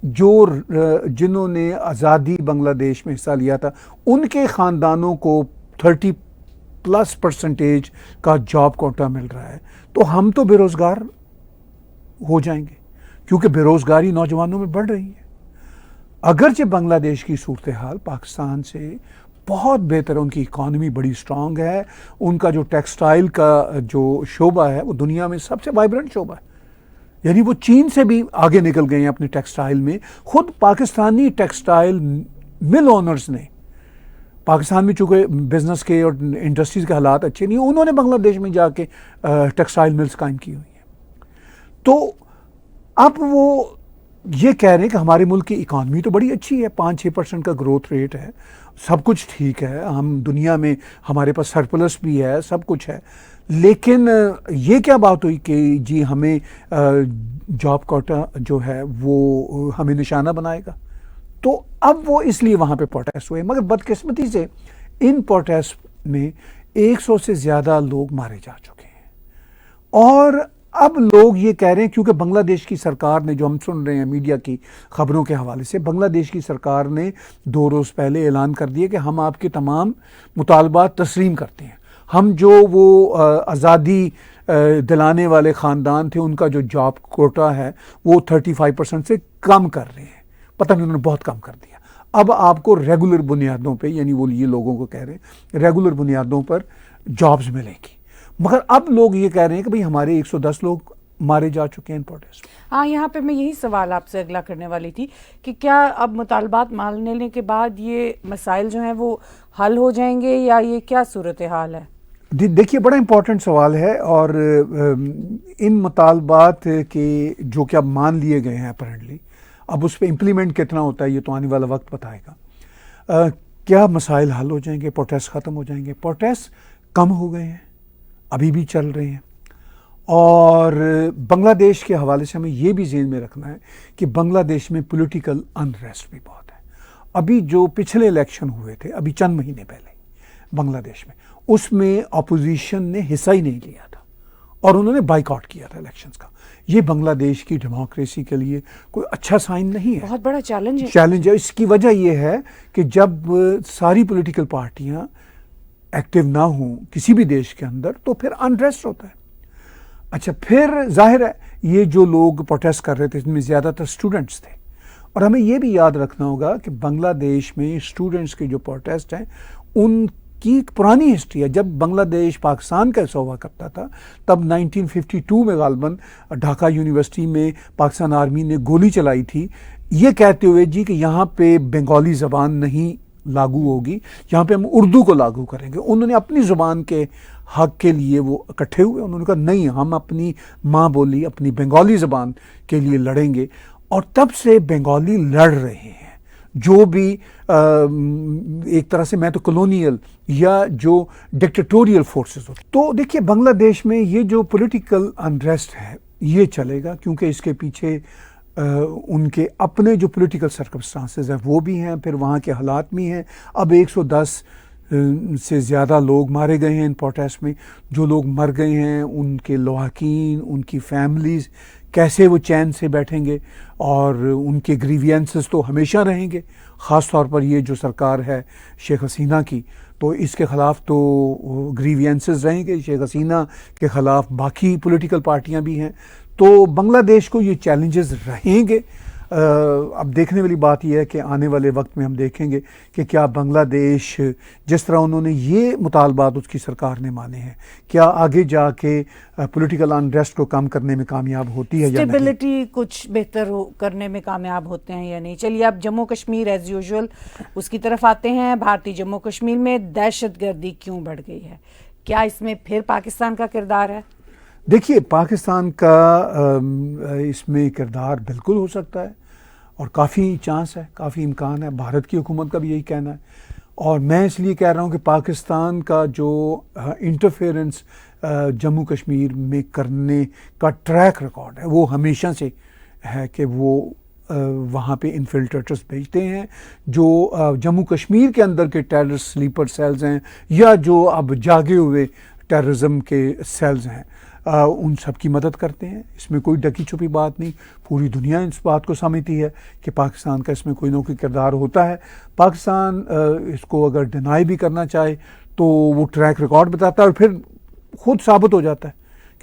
जो जिन्होंने आज़ादी बांग्लादेश में हिस्सा लिया था उनके ख़ानदानों को 30+% का जॉब कोटा मिल रहा है, तो हम तो बेरोज़गार हो जाएंगे, क्योंकि बेरोज़गारी नौजवानों में बढ़ रही है। अगरचे बांग्लादेश की सूरत हाल पाकिस्तान से बहुत बेहतर है, उनकी इकॉनमी बड़ी स्ट्रांग है, उनका जो टेक्सटाइल का जो शोबा है वो दुनिया में सबसे वाइब्रेंट शोबा है। यानी वो चीन से भी आगे निकल गए हैं अपने टेक्सटाइल में। खुद पाकिस्तानी टेक्सटाइल मिल ओनर्स ने, पाकिस्तान में चूँकि बिजनेस के और इंडस्ट्रीज़ के हालात अच्छे नहीं, उन्होंने बांग्लादेश में जाके टेक्सटाइल मिल्स कायम की हुई हैं। तो अब वो ये कह रहे हैं कि हमारे मुल्क की इकॉनमी तो बड़ी अच्छी है, 5-6% का ग्रोथ रेट है, सब कुछ ठीक है, हम दुनिया में हमारे पास सरप्लस भी है, सब कुछ है, लेकिन ये क्या बात हुई कि जी हमें जॉब कोटा जो है वो हमें निशाना बनाएगा। तो अब वो इसलिए वहाँ पे प्रोटेस्ट हुए, मगर बदकिस्मती से इन प्रोटेस्ट में 100 से ज़्यादा लोग मारे जा चुके हैं। और अब लोग ये कह रहे हैं, क्योंकि बांग्लादेश की सरकार ने, जो हम सुन रहे हैं मीडिया की खबरों के हवाले से, बांग्लादेश की सरकार ने 2 रोज़ पहले ऐलान कर दिया कि हम आपके तमाम मुतालबात तस्लीम करते हैं। हम जो वो आज़ादी दिलाने वाले ख़ानदान थे उनका जो जॉब कोटा है वो 35% से कम कर रहे हैं, पता नहीं उन्होंने बहुत कम कर दिया। अब आपको रेगुलर बुनियादों पे, यानी वो ये लोगों को कह रहे हैं रेगुलर बुनियादों पर जॉब्स मिलेंगी। मगर अब लोग ये कह रहे हैं कि भाई हमारे 110 लोग मारे जा चुके हैं प्रोटेस्ट। हाँ, यहाँ पे मैं यही सवाल आपसे अगला करने वाली थी कि क्या अब मुतालबात मान लेने के बाद ये मसाइल जो हैं वो हल हो जाएंगे या ये क्या सूरत हाल है? देखिए, बड़ा इंपॉर्टेंट सवाल है, और इन मुतालबात के जो कि अब मान लिए गए हैं अपेरेंटली, अब उस पर इम्प्लीमेंट कितना होता है ये तो आने वाला वक्त बताएगा। क्या मसाइल हल हो जाएंगे, प्रोटेस्ट ख़त्म हो जाएंगे? प्रोटेस्ट कम हो गए हैं, अभी भी चल रहे हैं। और बांग्लादेश के हवाले से हमें ये भी ज़हन में रखना है कि बांग्लादेश में पॉलिटिकल अनरेस्ट भी बहुत है। अभी जो पिछले इलेक्शन हुए थे अभी चंद महीने पहले बांग्लादेश में, उसमें अपोजिशन ने हिस्सा ही नहीं लिया था और उन्होंने बाइकआउट किया था इलेक्शंस का। ये बांग्लादेश की डेमोक्रेसी के लिए कोई अच्छा साइन नहीं है, बहुत बड़ा चैलेंज है। इसकी वजह यह है कि जब सारी पॉलिटिकल पार्टियां एक्टिव ना हों किसी भी देश के अंदर तो फिर अनरेस्ट होता है। अच्छा, फिर जाहिर है ये जो लोग प्रोटेस्ट कर रहे थे इसमें ज़्यादातर स्टूडेंट्स थे, और हमें ये भी याद रखना होगा कि बांग्लादेश में स्टूडेंट्स के जो प्रोटेस्ट हैं उनकी पुरानी हिस्ट्री है। जब बांग्लादेश पाकिस्तान का हिस्सा हुआ करता था तब 1952 में गालबन ढाका यूनिवर्सिटी में पाकिस्तान आर्मी ने गोली चलाई थी, ये कहते हुए जी कि यहाँ पे बंगाली ज़बान नहीं लागू होगी, यहाँ पे हम उर्दू को लागू करेंगे। उन्होंने अपनी ज़ुबान के हक के लिए वो इकट्ठे हुए, उन्होंने कहा नहीं, हम अपनी माँ बोली अपनी बंगाली ज़बान के लिए लड़ेंगे। और तब से बंगाली लड़ रहे हैं, जो भी एक तरह से मैं तो कॉलोनियल या जो डिक्टेटोरियल फोर्सेस होते। तो देखिए बांग्लादेश में ये जो पॉलिटिकल अनरेस्ट है ये चलेगा, क्योंकि इसके पीछे उनके अपने जो पॉलिटिकल सर्कमस्टांसेस हैं वो भी हैं, फिर वहाँ के हालात भी हैं। अब 110 से ज़्यादा लोग मारे गए हैं इन प्रोटेस्ट में। जो लोग मर गए हैं उनके लवाकिन, उनकी फैमिलीज़ कैसे वो चैन से बैठेंगे, और उनके ग्रीवियंसेस तो हमेशा रहेंगे। ख़ास तौर पर ये जो सरकार है शेख हसीना की, तो इसके ख़िलाफ़ तो ग्रीवियंसेस रहेंगे, शेख हसीना के ख़िलाफ़ बाकी पॉलिटिकल पार्टियां भी हैं। तो बांग्लादेश को ये चैलेंजेस रहेंगे। अब देखने वाली बात यह है कि आने वाले वक्त में हम देखेंगे कि क्या बांग्लादेश जिस तरह उन्होंने ये मुतालबात उसकी सरकार ने माने हैं, क्या आगे जाके पॉलिटिकल अनरेस्ट को कम करने में कामयाब होती है या नहीं? स्टेबिलिटी कुछ बेहतर करने में कामयाब होते हैं या नहीं? चलिए अब जम्मू कश्मीर एज यूजुअल उसकी तरफ आते हैं। भारतीय जम्मू कश्मीर में दहशतगर्दी क्यों बढ़ गई है? क्या इसमें फिर पाकिस्तान का किरदार है? देखिए, पाकिस्तान का इसमें किरदार बिल्कुल हो सकता है और काफ़ी चांस है, काफ़ी इम्कान है। भारत की हुकूमत का भी यही कहना है, और मैं इसलिए कह रहा हूँ कि पाकिस्तान का जो इंटरफेरेंस जम्मू कश्मीर में करने का ट्रैक रिकॉर्ड है वो हमेशा से है कि वो वहाँ पे इन्फिल्ट्रेटर्स भेजते हैं। जो जम्मू कश्मीर के अंदर के टेररिस्ट स्लीपर सेल्स हैं या जो अब जागे हुए टेररिज्म के सेल्स हैं, उन सब की मदद करते हैं। इसमें कोई ढकी छुपी बात नहीं, पूरी दुनिया इस बात को समझती है कि पाकिस्तान का इसमें कोई ना कोई किरदार होता है। पाकिस्तान इसको अगर डिनाई भी करना चाहे तो वो ट्रैक रिकॉर्ड बताता है और फिर खुद साबित हो जाता है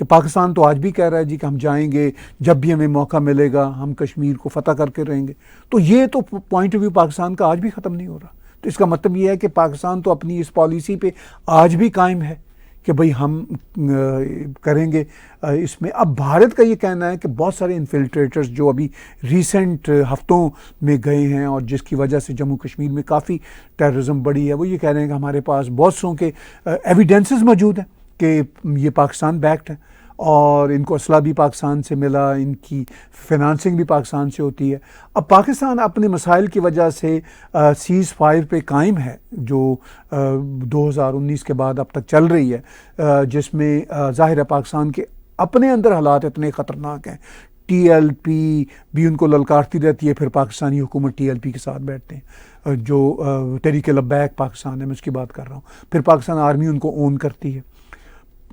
कि पाकिस्तान तो आज भी कह रहा है जी कि हम जाएंगे, जब भी हमें मौका मिलेगा हम कश्मीर को फतह करके रहेंगे। तो ये तो पॉइंट ऑफ व्यू पाकिस्तान का आज भी ख़त्म नहीं हो रहा। तो इसका मतलब ये है कि पाकिस्तान तो अपनी इस पॉलिसी पे आज भी कायम है कि भाई हम करेंगे इसमें। अब भारत का ये कहना है कि बहुत सारे इन्फिल्ट्रेटर्स जो अभी रिसेंट हफ्तों में गए हैं और जिसकी वजह से जम्मू कश्मीर में काफ़ी टेररिज्म बढ़ी है, वो ये कह रहे हैं कि हमारे पास बहुत सौ के एविडेंसेस मौजूद हैं कि ये पाकिस्तान बैक्ड है और इनको असला भी पाकिस्तान से मिला, इनकी फिनांसिंग भी पाकिस्तान से होती है। अब पाकिस्तान अपने मसाइल की वजह से सीज़ फायर पे कायम है जो 2019 के बाद अब तक चल रही है, जिसमें ज़ाहिर है पाकिस्तान के अपने अंदर हालात इतने ख़तरनाक हैं। TLP भी उनको ललकारती रहती है, फिर पाकिस्तानी हुकूमत TLP के साथ बैठते हैं। जो तहरीक लब्बैक पाकिस्तान है, मैं उसकी बात कर रहा हूँ। फिर पाकिस्तान आर्मी उनको ओन करती है।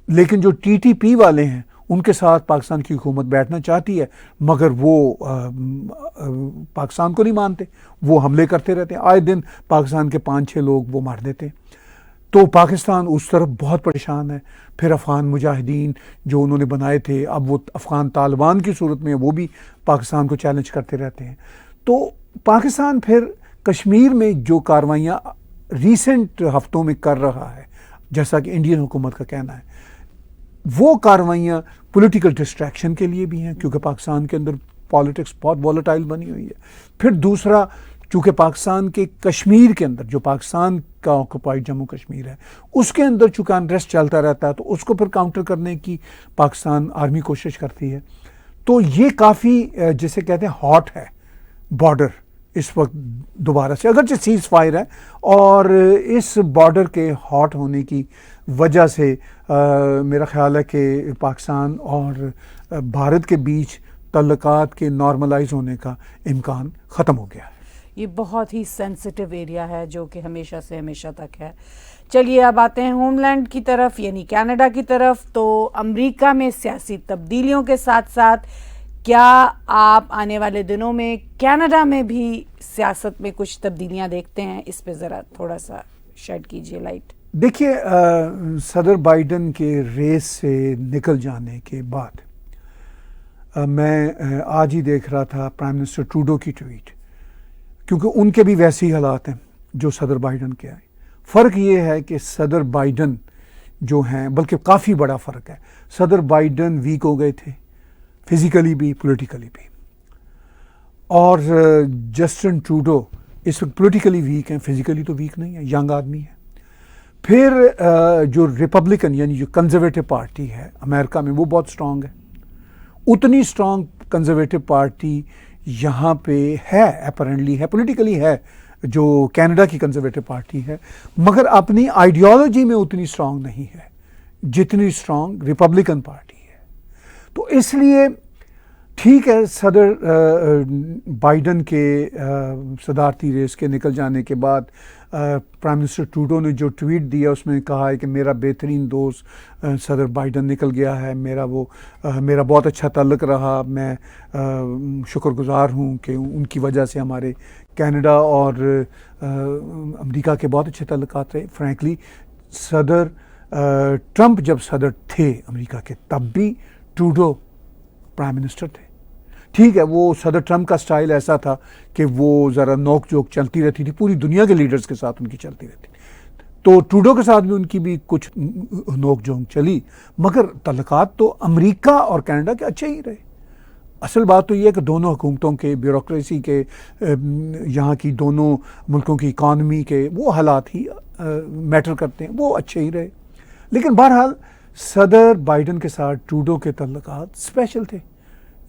लेकिन जो TTP वाले हैं उनके साथ पाकिस्तान की हुकूमत बैठना चाहती है, मगर वो पाकिस्तान को नहीं मानते, वो हमले करते रहते हैं। आए दिन पाकिस्तान के 5-6 लोग वो मार देते हैं। तो पाकिस्तान उस तरफ बहुत परेशान है। फिर अफ़गान मुजाहिदीन जो उन्होंने बनाए थे, अब वो अफ़गान तालिबान की सूरत में वो भी पाकिस्तान को चैलेंज करते रहते हैं। तो पाकिस्तान फिर कश्मीर में जो कार्रवाइयाँ रिसेंट हफ्तों में कर रहा है, जैसा कि इंडियन हुकूमत का कहना है, वो कार्रवाइयाँ पॉलिटिकल डिस्ट्रैक्शन के लिए भी हैं, क्योंकि पाकिस्तान के अंदर पॉलिटिक्स बहुत वॉलेटाइल बनी हुई है। फिर दूसरा, चूँकि पाकिस्तान के कश्मीर के अंदर जो पाकिस्तान का ऑक्युपाइड जम्मू कश्मीर है उसके अंदर चूँकि अनरेस्ट चलता रहता है, तो उसको फिर काउंटर करने की पाकिस्तान आर्मी कोशिश करती है। तो ये काफ़ी जिसे कहते हैं हॉट है बॉर्डर इस वक्त दोबारा से, अगरचे सीज फायर है, और इस बॉर्डर के हॉट होने की वजह से मेरा ख्याल है कि पाकिस्तान और भारत के बीच तल्लुकात के नॉर्मलाइज होने का इम्कान ख़त्म हो गया है। ये बहुत ही सेंसिटिव एरिया है जो कि हमेशा से हमेशा तक है। चलिए अब आते हैं होमलैंड की तरफ यानी कनाडा की तरफ। तो अमेरिका में सियासी तब्दीलियों के साथ साथ क्या आप आने वाले दिनों में कनाडा में भी सियासत में कुछ तब्दीलियां देखते हैं? इस पे ज़रा थोड़ा सा शेड कीजिए लाइट। देखिए, सदर बाइडन के रेस से निकल जाने के बाद मैं आज ही देख रहा था प्राइम मिनिस्टर ट्रूडो की ट्वीट, क्योंकि उनके भी वैसे ही हालात हैं जो सदर बाइडन के आए। फ़र्क ये है कि सदर बाइडन जो हैं, बल्कि काफ़ी बड़ा फ़र्क है, सदर बाइडन वीक हो गए थे फिज़िकली भी पॉलिटिकली भी, और जस्टिन ट्रूडो इस वक्त पॉलिटिकली वीक हैं, फिज़िकली तो वीक नहीं है, यंग आदमी है। फिर जो रिपब्लिकन यानी जो कंजर्वेटिव पार्टी है अमेरिका में, वो बहुत स्ट्रांग है। उतनी स्ट्रांग कंजर्वेटिव पार्टी यहाँ पे है, अपरेंटली है, पॉलिटिकली है, जो कनाडा की कंजर्वेटिव पार्टी है, मगर अपनी आइडियोलॉजी में उतनी स्ट्रांग नहीं है जितनी स्ट्रांग रिपब्लिकन पार्टी है। तो इसलिए ठीक है, सदर बाइडन के सदारती रेस के निकल जाने के बाद प्राइम मिनिस्टर ट्रूडो ने जो ट्वीट दिया उसमें कहा है कि मेरा बेहतरीन दोस्त सदर बाइडन निकल गया है, मेरा बहुत अच्छा ताल्लुक़ रहा, मैं शुक्रगुज़ार हूँ कि उनकी वजह से हमारे कनाडा और अमेरिका के बहुत अच्छे ताल्लुक़ात रहे। फ्रैंकली सदर ट्रंप जब सदर थे अमेरिका के, तब भी ट्रूडो प्राइम मिनिस्टर थे। ठीक है, वो सदर ट्रंप का स्टाइल ऐसा था कि वो ज़रा नोक जोक चलती रहती थी, पूरी दुनिया के लीडर्स के साथ उनकी चलती रहती, तो ट्रूडो के साथ भी उनकी भी कुछ नोक जोक चली, मगर तल्लुकात तो अमेरिका और कनाडा के अच्छे ही रहे। असल बात तो ये है कि दोनों हुकूमतों के, ब्यूरोक्रेसी के, यहाँ की दोनों मुल्कों की इकानमी के वो हालात ही मैटर करते हैं, वो अच्छे ही रहे। लेकिन बहरहाल सदर बाइडन के साथ ट्रूडो के तल्लुकात स्पेशल थे,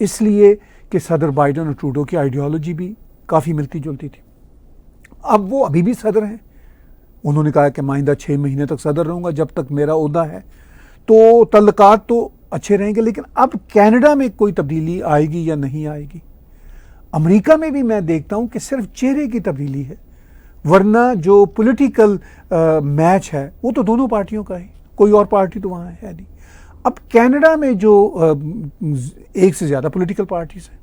इसलिए कि सदर बाइडन और ट्रूडो की आइडियोलॉजी भी काफ़ी मिलती जुलती थी। अब वो अभी भी सदर हैं, उन्होंने कहा कि माइंदा 6 महीने तक सदर रहूँगा जब तक मेरा ओहदा है, तो तल्लुकात तो अच्छे रहेंगे। लेकिन अब कनाडा में कोई तब्दीली आएगी या नहीं आएगी? अमेरिका में भी मैं देखता हूँ कि सिर्फ चेहरे की तब्दीली है, वरना जो पॉलिटिकल मैच है वो तो दोनों पार्टियों का है, कोई और पार्टी तो वहाँ है नहीं। अब कनाडा में जो एक से ज़्यादा पॉलिटिकल पार्टीज़ हैं,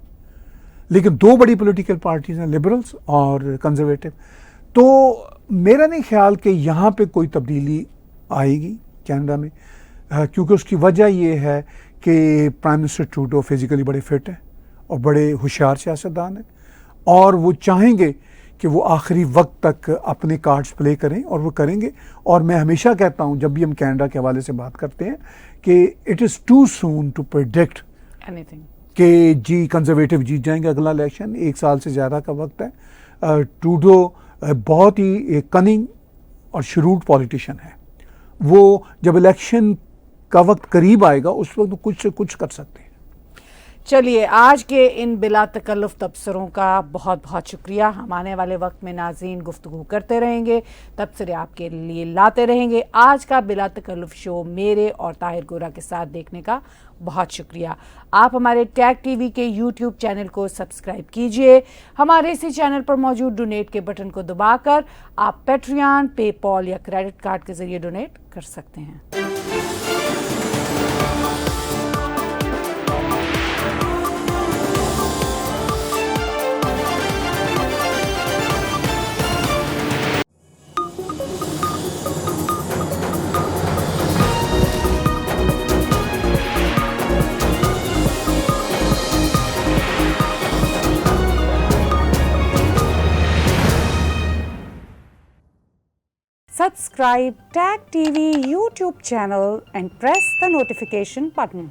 लेकिन 2 बड़ी पॉलिटिकल पार्टीज़ हैं, लिबरल्स और कंजर्वेटिव। तो मेरा नहीं ख्याल कि यहाँ पे कोई तब्दीली आएगी कनाडा में, क्योंकि उसकी वजह ये है कि प्राइम मिनिस्टर ट्रूडो फिज़िकली बड़े फिट हैं और बड़े होशियार सियासतदान हैं, और वो चाहेंगे कि वो आखिरी वक्त तक अपने कार्ड्स प्ले करें, और वो करेंगे। और मैं हमेशा कहता हूँ जब भी हम कनाडा के हवाले से बात करते हैं कि it is too soon to predict anything कि जी कंजर्वेटिव जीत जाएंगे अगला इलेक्शन, 1 साल से ज़्यादा का वक्त है। ट्रूडो बहुत ही कनिंग और श्रूड पॉलिटिशियन है, वो जब इलेक्शन का वक्त करीब आएगा उस वक्त कुछ से कुछ कर सकते हैं। चलिए, आज के इन बिला तकल्लुफ़ तबसरों का बहुत बहुत शुक्रिया। हम आने वाले वक्त में नाज़रीन गुफ्तगू करते रहेंगे, तबसरे आपके लिए लाते रहेंगे। आज का बिला तकल्लुफ़ शो मेरे और ताहिर गोरा के साथ देखने का बहुत शुक्रिया। आप हमारे टैग टीवी के यूट्यूब चैनल को सब्सक्राइब कीजिए। हमारे इसी चैनल पर मौजूद डोनेट के बटन को दबाकर आप पेट्रियन, पेपॉल या क्रेडिट कार्ड के जरिए डोनेट कर सकते हैं। Subscribe Tag TV YouTube channel and press the notification button.